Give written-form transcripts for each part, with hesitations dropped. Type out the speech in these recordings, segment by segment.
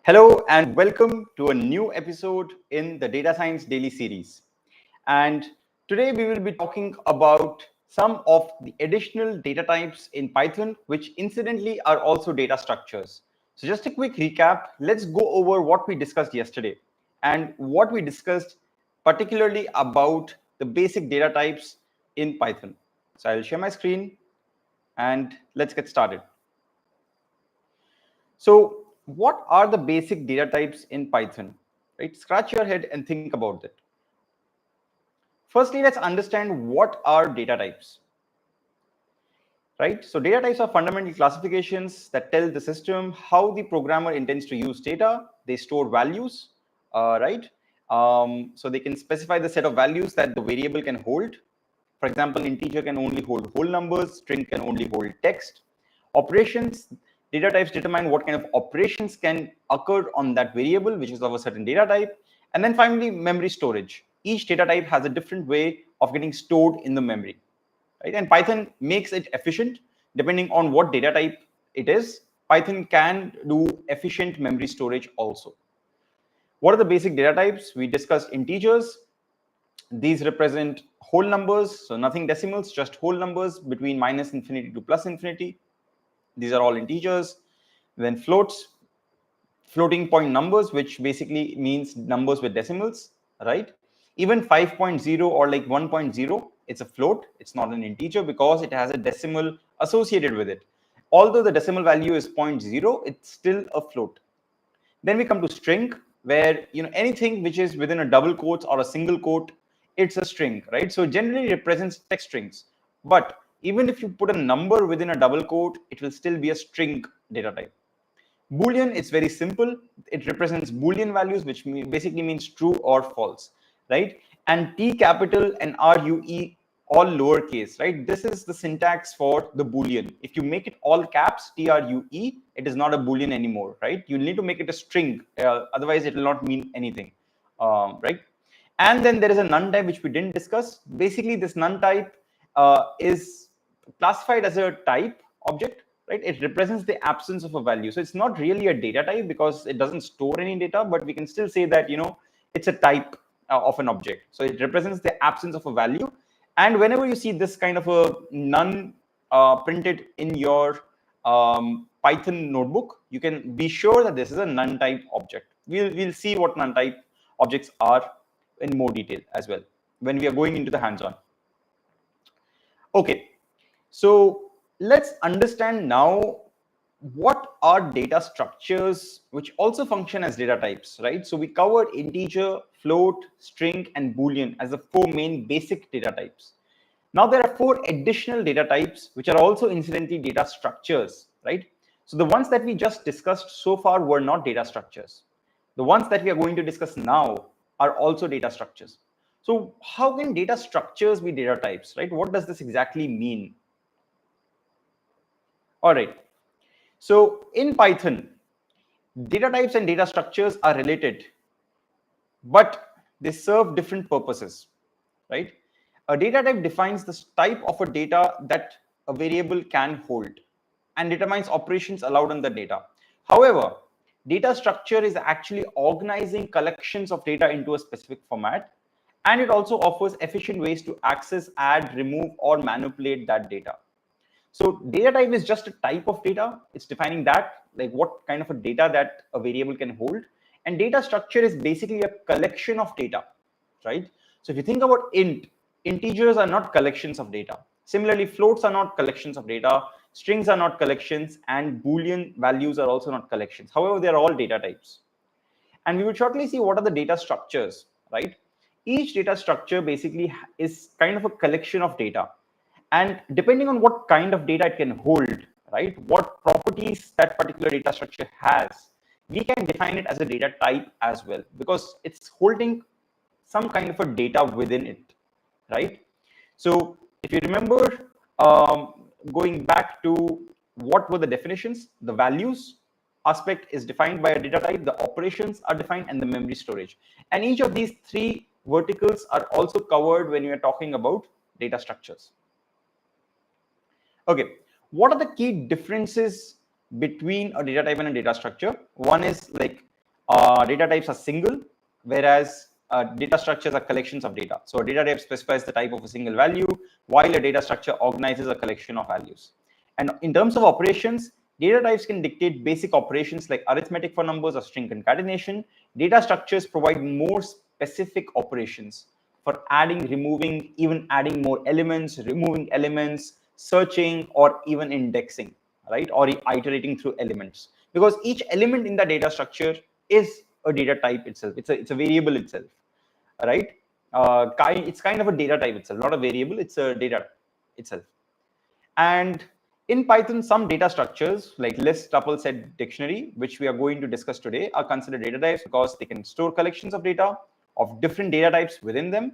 Hello and welcome to a new episode in the Data Science Daily series. And today we will be talking about some of the additional data types in Python, which incidentally are also data structures. So just a quick recap, let's go over what we discussed yesterday and what we discussed particularly about the basic data types in Python. So I'll share my screen and let's get started. So what are the basic data types in Python? Right? Scratch your head and think about it. Firstly, let's understand what are data types. Right? So data types are fundamental classifications that tell the system how the programmer intends to use data. They store values, right? So they can specify the set of values that the variable can hold. For example, integer can only hold whole numbers, string can only hold text. Operations, data types determine what kind of operations can occur on that variable, which is of a certain data type. And then finally, memory storage. Each data type has a different way of getting stored in the memory. Right? And Python makes it efficient depending on what data type it is. Python can do efficient memory storage also. What are the basic data types? We discussed integers. These represent whole numbers, so nothing decimals, just whole numbers between minus infinity to plus infinity. These are all integers. Then floats, floating point numbers, which basically means numbers with decimals, right? Even 5.0 or like 1.0, it's a float. It's not an integer because it has a decimal associated with it. Although the decimal value is 0.0, it's still a float. Then we come to string, where anything which is within a double quote or a single quote, it's a string, right? So it generally represents text strings. But even if you put a number within a double quote, it will still be a string data type. Boolean, it's very simple. It represents Boolean values, which basically means true or false, right? And T capital and RUE, all lowercase, right? This is the syntax for the Boolean. If you make it all caps, TRUE, it is not a Boolean anymore, right? You need to make it a string, otherwise it will not mean anything, right? And then there is a none type, which we didn't discuss. Basically, this none type is classified as a type object, right? It represents the absence of a value. So it's not really a data type because it doesn't store any data, but we can still say that, it's a type of an object. So it represents the absence of a value. And whenever you see this kind of a none printed in your Python notebook, you can be sure that this is a none type object. We'll see what none type objects are in more detail as well when we are going into the hands-on. Okay, so let's understand now what are data structures which also function as data types, right? So we covered integer, float, string, and Boolean as the four main basic data types. Now there are four additional data types which are also incidentally data structures, right? So the ones that we just discussed so far were not data structures. The ones that we are going to discuss now are also data structures. So how can data structures be data types, right? What does this exactly mean? All right. So in Python, data types and data structures are related, but they serve different purposes, right? A data type defines the type of a data that a variable can hold and determines operations allowed on the data. However, data structure is actually organizing collections of data into a specific format, and it also offers efficient ways to access, add, remove, or manipulate that data. So data type is just a type of data. It's defining that, like what kind of a data that a variable can hold. And data structure is basically a collection of data, right? So if you think about integers are not collections of data. Similarly, floats are not collections of data. Strings are not collections, and Boolean values are also not collections. However, they are all data types. And we will shortly see what are the data structures, right? Each data structure basically is kind of a collection of data. And depending on what kind of data it can hold, right, what properties that particular data structure has, we can define it as a data type as well, because it's holding some kind of a data within it, right? So if you remember, going back to what were the definitions, the values aspect is defined by a data type, the operations are defined, and the memory storage. And each of these three verticals are also covered when you are talking about data structures. Okay, what are the key differences between a data type and a data structure? One is like data types are single, whereas data structures are collections of data. So a data type specifies the type of a single value, while a data structure organizes a collection of values. And in terms of operations, data types can dictate basic operations like arithmetic for numbers or string concatenation. Data structures provide more specific operations for adding, removing, even adding more elements, removing elements, searching, or even indexing, right? Or iterating through elements. Because each element in the data structure is a data type itself. It's a variable itself, right? It's kind of a data type itself, not a variable. It's a data itself. And in Python, some data structures like list, tuple, set, dictionary, which we are going to discuss today, are considered data types because they can store collections of data of different data types within them,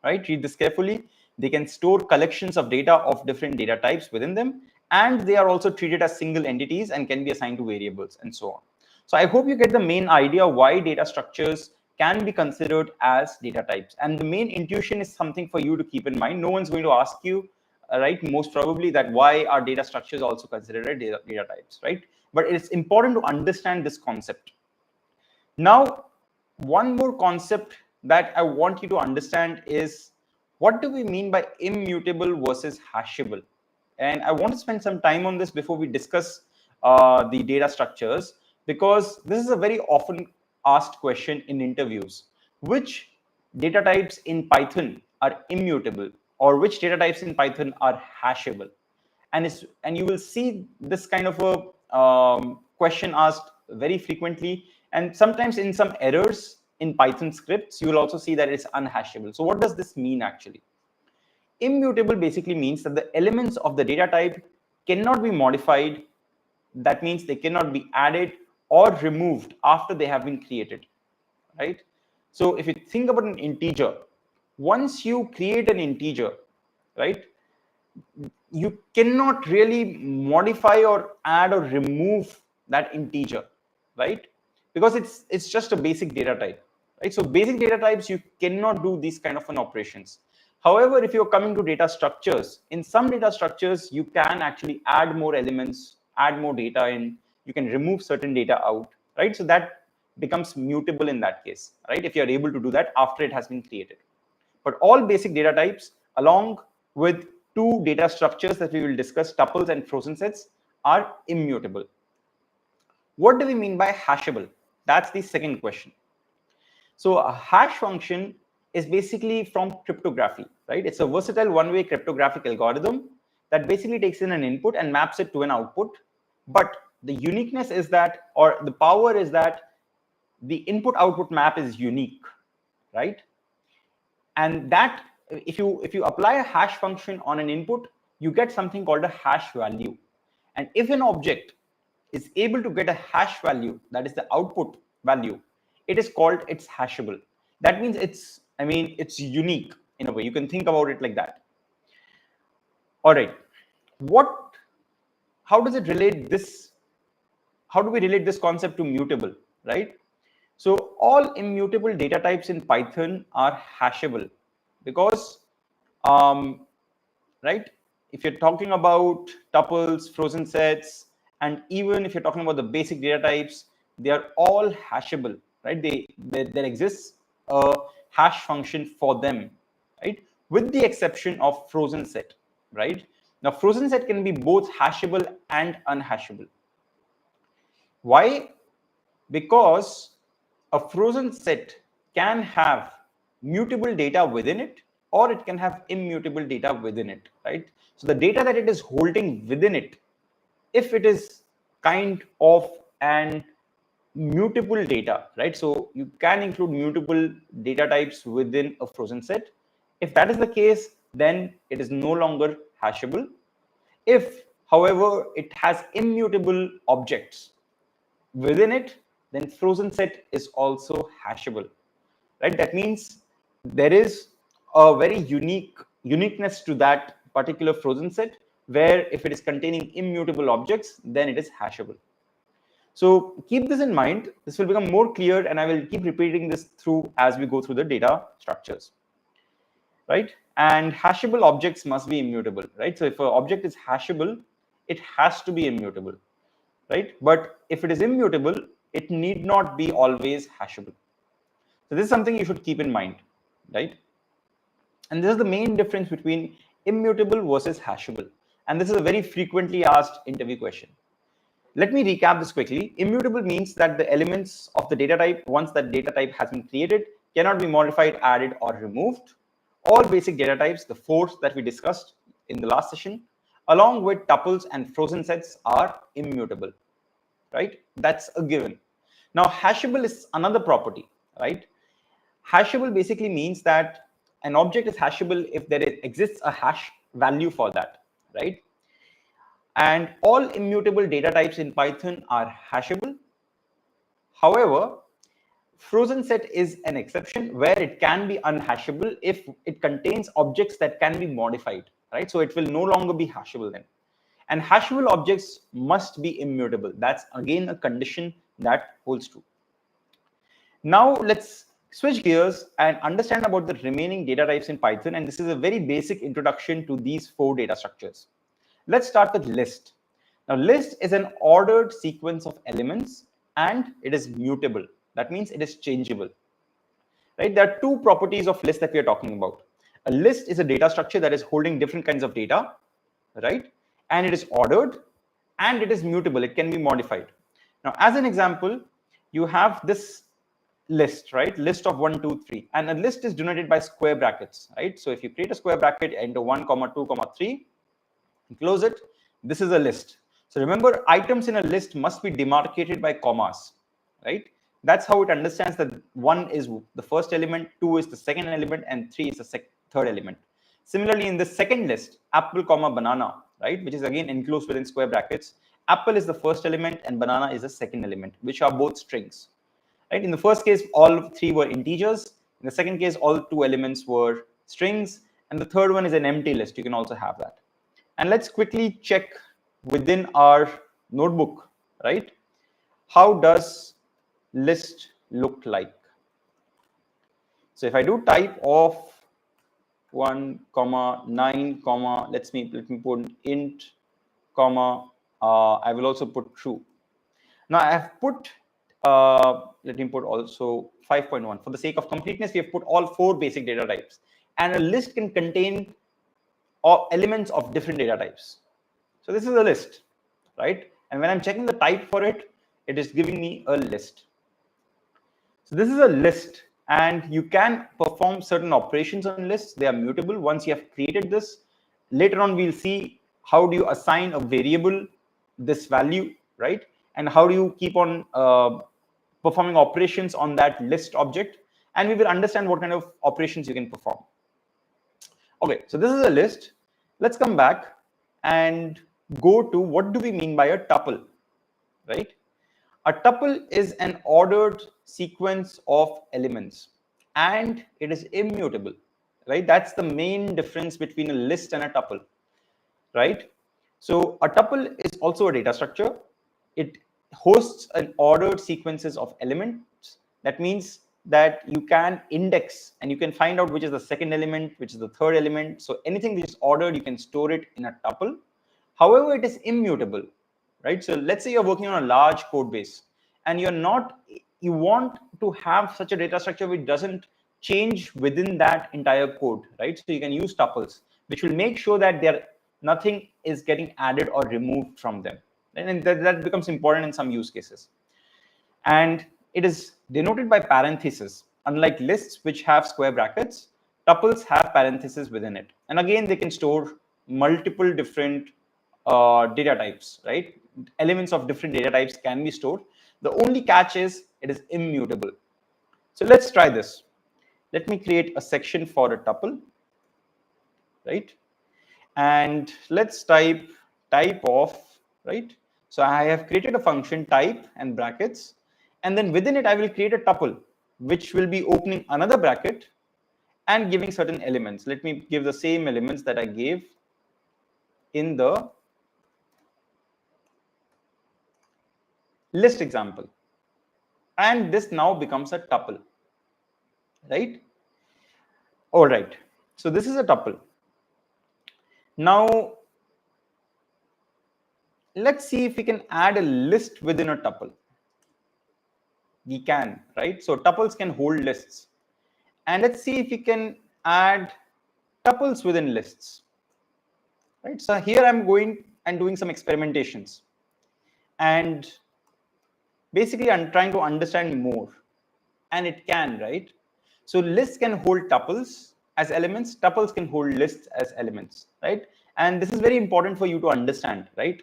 right? Read this carefully. They can store collections of data of different data types within them, and they are also treated as single entities and can be assigned to variables and so on. So I hope you get the main idea why data structures can be considered as data types. And the main intuition is something for you to keep in mind. No one's going to ask you, right, most probably, that why are data structures also considered as data types, right? But it's important to understand this concept. Now, one more concept that I want you to understand is, what do we mean by immutable versus hashable? And I want to spend some time on this before we discuss the data structures, because this is a very often asked question in interviews. Which data types in Python are immutable, or which data types in Python are hashable? And you will see this kind of a question asked very frequently, and sometimes in some errors in Python scripts, you will also see that it's unhashable. So what does this mean actually? Immutable basically means that the elements of the data type cannot be modified. That means they cannot be added or removed after they have been created, right? So if you think about an integer, once you create an integer, right, you cannot really modify or add or remove that integer, right? Because it's just a basic data type, right? So basic data types, you cannot do these kind of an operations. However, if you're coming to data structures, in some data structures, you can actually add more elements, add more data in, you can remove certain data out, right? So that becomes mutable in that case, right? If you're able to do that after it has been created. But all basic data types, along with two data structures that we will discuss, tuples and frozen sets, are immutable. What do we mean by hashable? That's the second question. So a hash function is basically from cryptography, right? It's a versatile one-way cryptographic algorithm that basically takes in an input and maps it to an output. But the uniqueness is that, or the power is that, the input-output map is unique, right? And that, if you apply a hash function on an input, you get something called a hash value. And if an object is able to get a hash value, that is the output value, it is called it's hashable. That means it's unique in a way. You can think about it like that. All right. How does it relate this? How do we relate this concept to mutable, right? So all immutable data types in Python are hashable because, right, if you're talking about tuples, frozen sets, and even if you're talking about the basic data types, they are all hashable, right? There exists a hash function for them, right? With the exception of frozen set, right? Now, frozen set can be both hashable and unhashable. Why? Because a frozen set can have mutable data within it, or it can have immutable data within it, right? So the data that it is holding within it, if it is kind of an mutable data, right? So you can include mutable data types within a frozen set. If that is the case, then it is no longer hashable. If, however, it has immutable objects within it, then frozen set is also hashable, right? That means there is a very uniqueness to that particular frozen set, where if it is containing immutable objects, then it is hashable. So keep this in mind. This will become more clear, and I will keep repeating this through as we go through the data structures, right? And hashable objects must be immutable, right? So if an object is hashable, it has to be immutable, right? But if it is immutable, it need not be always hashable. So this is something you should keep in mind, right? And this is the main difference between immutable versus hashable. And this is a very frequently asked interview question. Let me recap this quickly. Immutable means that the elements of the data type, once that data type has been created, cannot be modified, added, or removed. All basic data types, the four that we discussed in the last session, along with tuples and frozen sets, are immutable, right? That's a given. Now, hashable is another property, right? Hashable basically means that an object is hashable if there exists a hash value for that, right? And all immutable data types in Python are hashable. However, Frozenset is an exception where it can be unhashable if it contains objects that can be modified, right? So it will no longer be hashable then. And hashable objects must be immutable. That's again a condition that holds true. Now let's switch gears and understand about the remaining data types in Python. And this is a very basic introduction to these four data structures. Let's start with list. Now, list is an ordered sequence of elements and it is mutable. That means it is changeable, right? There are two properties of list that we are talking about. A list is a data structure that is holding different kinds of data, right? And it is ordered and it is mutable. It can be modified. Now, as an example, you have this list, right? List of 1, 2, 3. And a list is denoted by square brackets, right? So if you create a square bracket, enter 1, 2, 3, close it, this is a list. So remember, items in a list must be demarcated by commas, right? That's how it understands that 1 is the first element, 2 is the second element, and 3 is the third element. Similarly, in the second list, apple, banana, right, which is again enclosed within square brackets, apple is the first element and banana is the second element, which are both strings. Right? In the first case, all three were integers. In the second case, all two elements were strings. And the third one is an empty list. You can also have that. And let's quickly check within our notebook, right? How does list look like? So if I do type of 1, 9, let me put int, I will also put true. Now I have put, let me put also 5.1. For the sake of completeness, we have put all four basic data types. And a list can contain elements of different data types. So this is a list, right? And when I'm checking the type for it, it is giving me a list. So this is a list, and you can perform certain operations on lists. They are mutable. Once you have created this, later on we'll see how do you assign a variable this value, right? And how do you keep on performing operations on that list object, and we will understand what kind of operations you can perform. Okay, so this is a list. Let's come back and go to what do we mean by a tuple, right? A tuple is an ordered sequence of elements and it is immutable, right? That's the main difference between a list and a tuple, right? So a tuple is also a data structure. It hosts an ordered sequences of elements. That means that you can index and you can find out which is the second element, which is the third element. So anything which is ordered, you can store it in a tuple. However, it is immutable, right? So let's say you're working on a large code base and you want to have such a data structure which doesn't change within that entire code, right? So you can use tuples, which will make sure that nothing is getting added or removed from them. And that becomes important in some use cases. And it is denoted by parentheses. Unlike lists, which have square brackets, tuples have parentheses within it. And again, they can store multiple different data types, right? Elements of different data types can be stored. The only catch is it is immutable. So let's try this. Let me create a section for a tuple, right? And let's type of, right? So I have created a function type and brackets, and then within it I will create a tuple which will be opening another bracket and giving certain elements. Let me give the same elements that I gave in the list example, and this now becomes a tuple, right? All right, so this is a tuple. Now let's see if we can add a list within a tuple. We can, right? So tuples can hold lists. And let's see if we can add tuples within lists, right? So here I'm going and doing some experimentations. And basically, I'm trying to understand more. And it can, right? So lists can hold tuples as elements. Tuples can hold lists as elements, right? And this is very important for you to understand, right?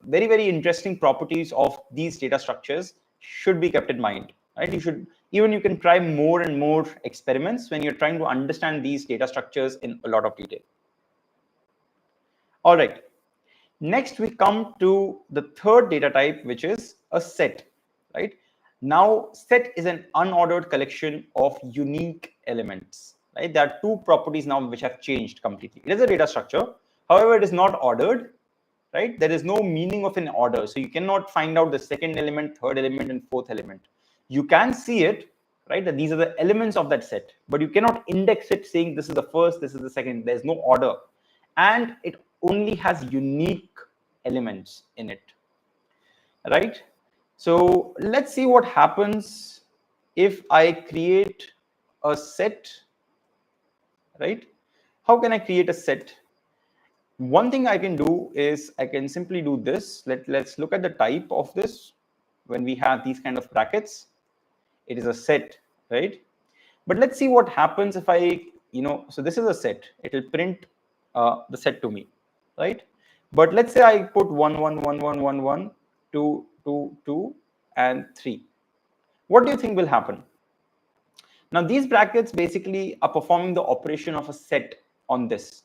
Very, very interesting properties of these data structures should be kept in mind, right? You can try more and more experiments when you're trying to understand these data structures in a lot of detail. All right. Next, we come to the third data type, which is a set, right? Now, set is an unordered collection of unique elements, right? There are two properties now which have changed completely. It is a data structure. However, it is not ordered, right? There is no meaning of an order. So you cannot find out the second element, third element, and fourth element. You can see it, right? That these are the elements of that set, but you cannot index it saying this is the first, this is the second. There's no order. And it only has unique elements in it, right? So let's see what happens if I create a set, right? How can I create a set? One thing I can do is I can simply do this. Let's look at the type of this. When we have these kind of brackets, it is a set, right? But let's see what happens if I, so this is a set. It will print the set to me, right? But let's say I put 1, 1, 1, 1, 1, 1, 2, 2, 2, and 3. What do you think will happen? Now, these brackets basically are performing the operation of a set on this.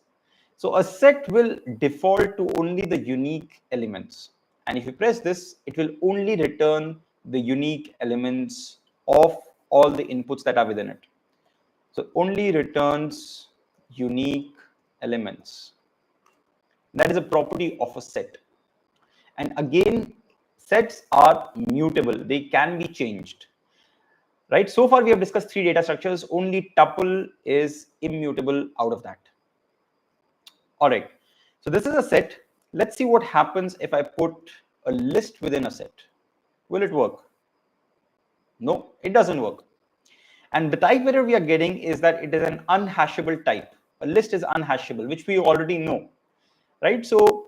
So a set will default to only the unique elements. And if you press this, it will only return the unique elements of all the inputs that are within it. So only returns unique elements. That is a property of a set. And again, sets are mutable. They can be changed. Right? So far, we have discussed three data structures. Only tuple is immutable out of that. All right. So this is a set. Let's see what happens if I put a list within a set. Will it work? No, it doesn't work. And the type error we are getting is that it is an unhashable type. A list is unhashable, which we already know, right? So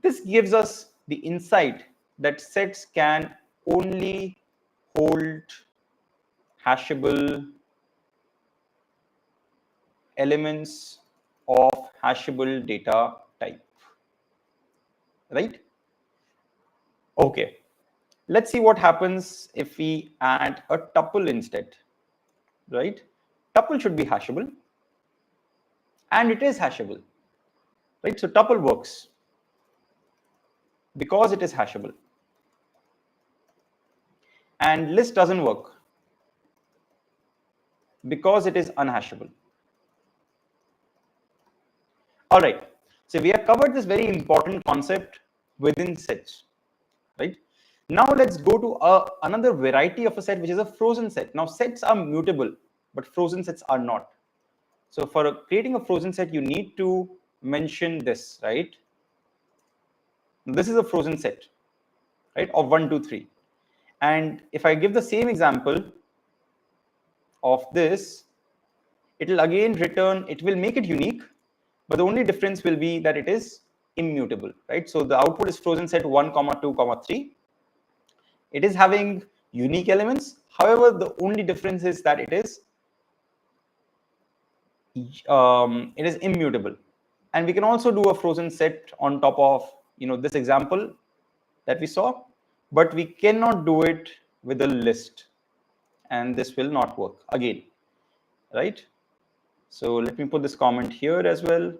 this gives us the insight that sets can only hold hashable elements of hashable data type, right? Okay, let's see what happens if we add a tuple instead, right? Tuple should be hashable, and it is hashable, right? So tuple works because it is hashable, and list doesn't work because it is unhashable. All right, so we have covered this very important concept within sets, right? Now let's go to another variety of a set, which is a frozen set. Now sets are mutable, but frozen sets are not. So for creating a frozen set, you need to mention this, right? This is a frozen set, right, of 1, 2, 3. And if I give the same example of this, it will again return, it will make it unique, but the only difference will be that it is immutable, right? So the output is frozen set 1, 2, 3. It is having unique elements. However, the only difference is that it is immutable. And we can also do a frozen set on top of this example that we saw, but we cannot do it with a list, and this will not work again, right? So let me put this comment here as well,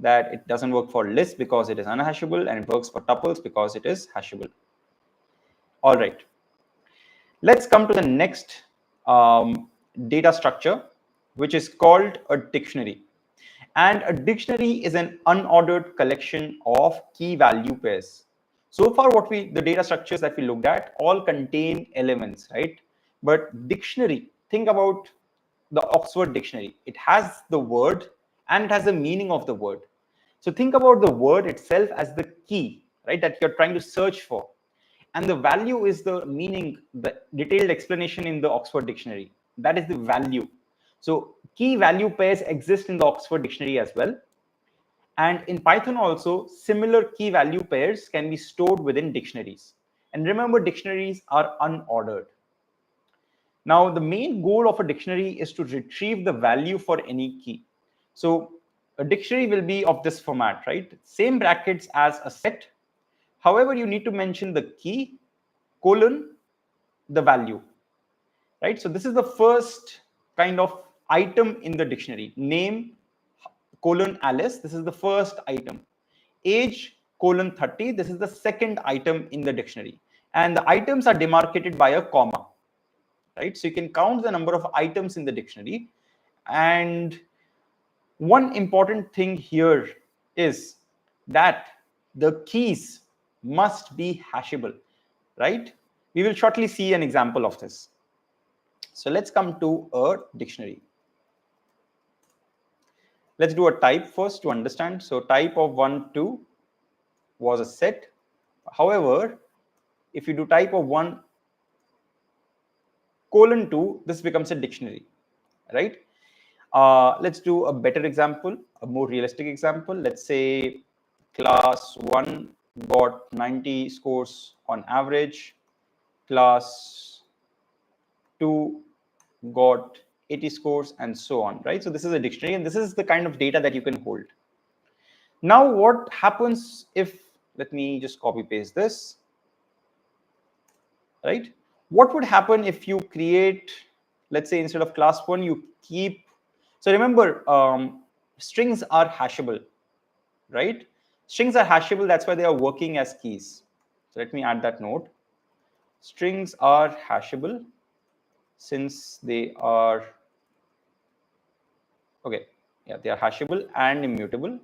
that it doesn't work for list because it is unhashable, and it works for tuples because it is hashable. All right, let's come to the next data structure, which is called a dictionary. And a dictionary is an unordered collection of key value pairs. So far, the data structures that we looked at all contain elements, right? But dictionary, think about the Oxford Dictionary. It has the word and it has the meaning of the word. So think about the word itself as the key, right, that you're trying to search for. And the value is the meaning, the detailed explanation in the Oxford Dictionary. That is the value. So key value pairs exist in the Oxford Dictionary as well. And in Python also, similar key value pairs can be stored within dictionaries. And remember, dictionaries are unordered. Now, the main goal of a dictionary is to retrieve the value for any key. So a dictionary will be of this format, right? Same brackets as a set. However, you need to mention the key, colon, the value, right? So this is the first kind of item in the dictionary. Name, colon, Alice. This is the first item. Age, colon, 30. This is the second item in the dictionary. And the items are demarcated by a comma, right? So you can count the number of items in the dictionary. And one important thing here is that the keys must be hashable, right? We will shortly see an example of this. So let's come to a dictionary. Let's do a type first to understand. So type of 1, 2 was a set. However, if you do type of 1 colon 2, this becomes a dictionary, right? Let's do a better example, a more realistic example. Let's say class 1 got 90 scores on average, class 2 got 80 scores, and so on, right? So this is a dictionary, and this is the kind of data that you can hold. Now, what happens if, let me just copy paste this, right? What would happen if you create, let's say instead of class 1, you keep, so remember, strings are hashable, right? Strings are hashable, that's why they are working as keys. So let me add that note. Strings are hashable since they are, okay, yeah, they are hashable and immutable.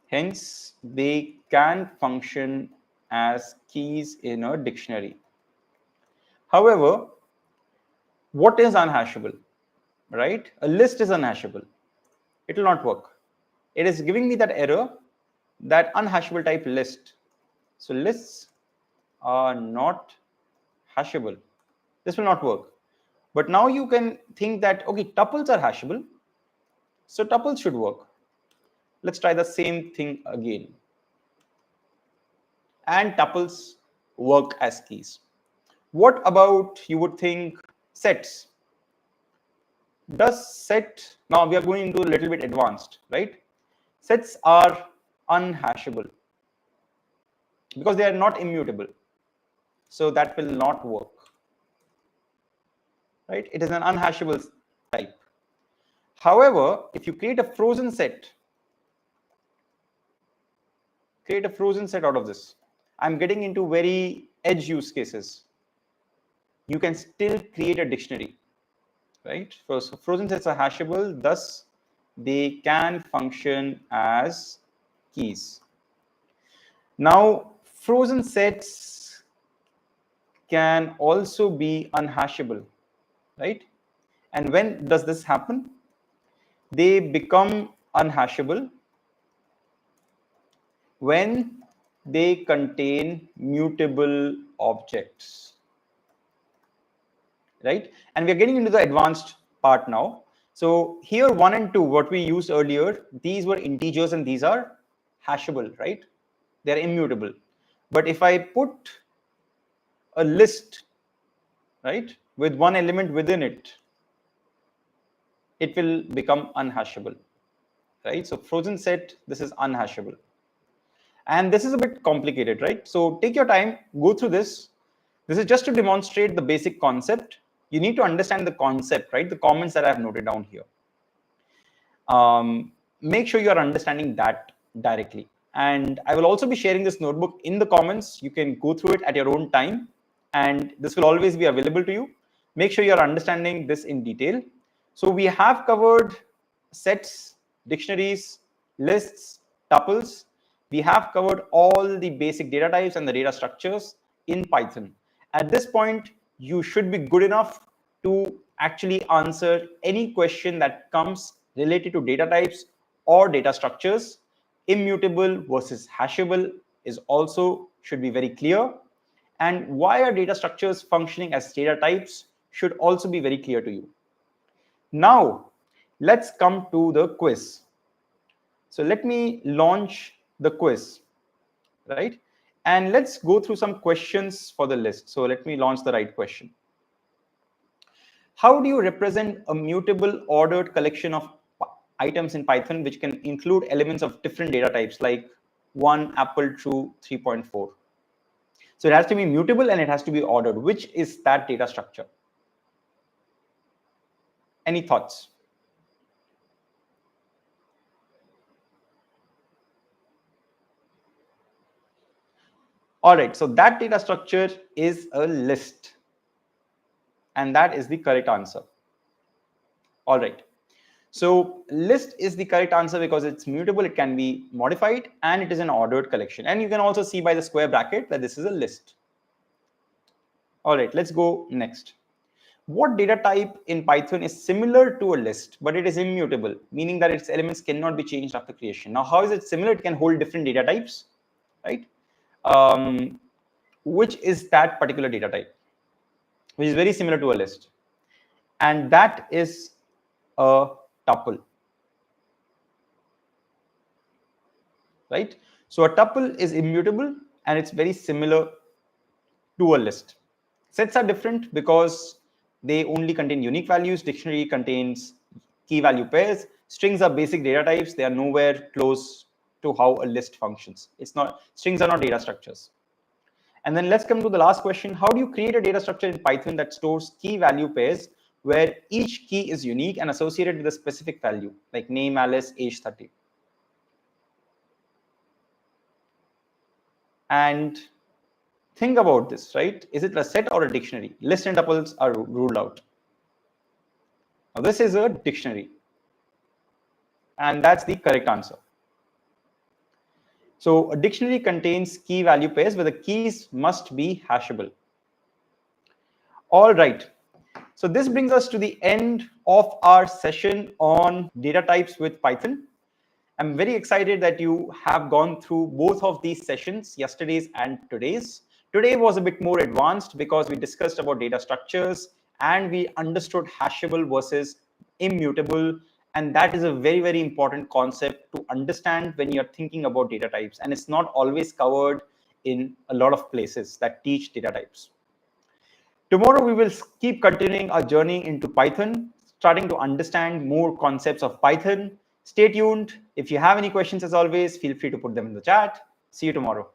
Hence, they can function as keys in a dictionary. However, what is unhashable, right? A list is unhashable. It will not work. It is giving me that error, that unhashable type list. So lists are not hashable. This will not work. But now you can think that, okay, tuples are hashable. So tuples should work. Let's try the same thing again. And tuples work as keys. What about, you would think, sets? Does set, now we are going into a little bit advanced, right? Sets are unhashable because they are not immutable. So that will not work, right? It is an unhashable type. However, if you create a frozen set, out of this, I'm getting into very edge use cases. You can still create a dictionary, right? So frozen sets are hashable, thus they can function as keys. Now, frozen sets can also be unhashable, right? And when does this happen? They become unhashable when they contain mutable objects, right? And we're getting into the advanced part now. So here 1 and 2, what we used earlier, these were integers and these are hashable, right? They're immutable. But if I put a list, right, with one element within it, it will become unhashable, right? So frozen set, this is unhashable. And this is a bit complicated, right? So take your time, go through this. This is just to demonstrate the basic concept. You need to understand the concept, right? The comments that I've noted down here. Make sure you are understanding that directly. And I will also be sharing this notebook in the comments. You can go through it at your own time. And this will always be available to you. Make sure you're understanding this in detail. So we have covered sets, dictionaries, lists, tuples. We have covered all the basic data types and the data structures in Python. At this point, you should be good enough to actually answer any question that comes related to data types or data structures, immutable versus hashable, is also should be very clear. And why are data structures functioning as data types should also be very clear to you. Now, let's come to the quiz. So let me launch the quiz, right? And let's go through some questions for the list. So let me launch the right question. How do you represent a mutable ordered collection of items in Python which can include elements of different data types like 1, apple, true, 3.4? So it has to be mutable and it has to be ordered. Which is that data structure? Any thoughts? All right, so that data structure is a list. And that is the correct answer. All right. So list is the correct answer because it's mutable, it can be modified, and it is an ordered collection. And you can also see by the square bracket that this is a list. All right, let's go next. What data type in Python is similar to a list, but it is immutable, meaning that its elements cannot be changed after creation? Now, how is it similar? It can hold different data types, right? Which is that particular data type, which is very similar to a list? And that is a tuple, right? So a tuple is immutable and it's very similar to a list. Sets are different because they only contain unique values. Dictionary contains key value pairs. Strings are basic data types. They are nowhere close to how a list functions. It's not, strings are not data structures. And then let's come to the last question. How do you create a data structure in Python that stores key value pairs where each key is unique and associated with a specific value, like name Alice, age 30? And think about this, right? Is it a set or a dictionary? List and tuples are ruled out. Now, this is a dictionary. And that's the correct answer. So a dictionary contains key value pairs where the keys must be hashable. All right. So this brings us to the end of our session on data types with Python. I'm very excited that you have gone through both of these sessions, yesterday's and today's. Today was a bit more advanced because we discussed about data structures and we understood hashable versus immutable. And that is a very, very important concept to understand when you're thinking about data types. And it's not always covered in a lot of places that teach data types. Tomorrow, we will keep continuing our journey into Python, starting to understand more concepts of Python. Stay tuned. If you have any questions, as always, feel free to put them in the chat. See you tomorrow.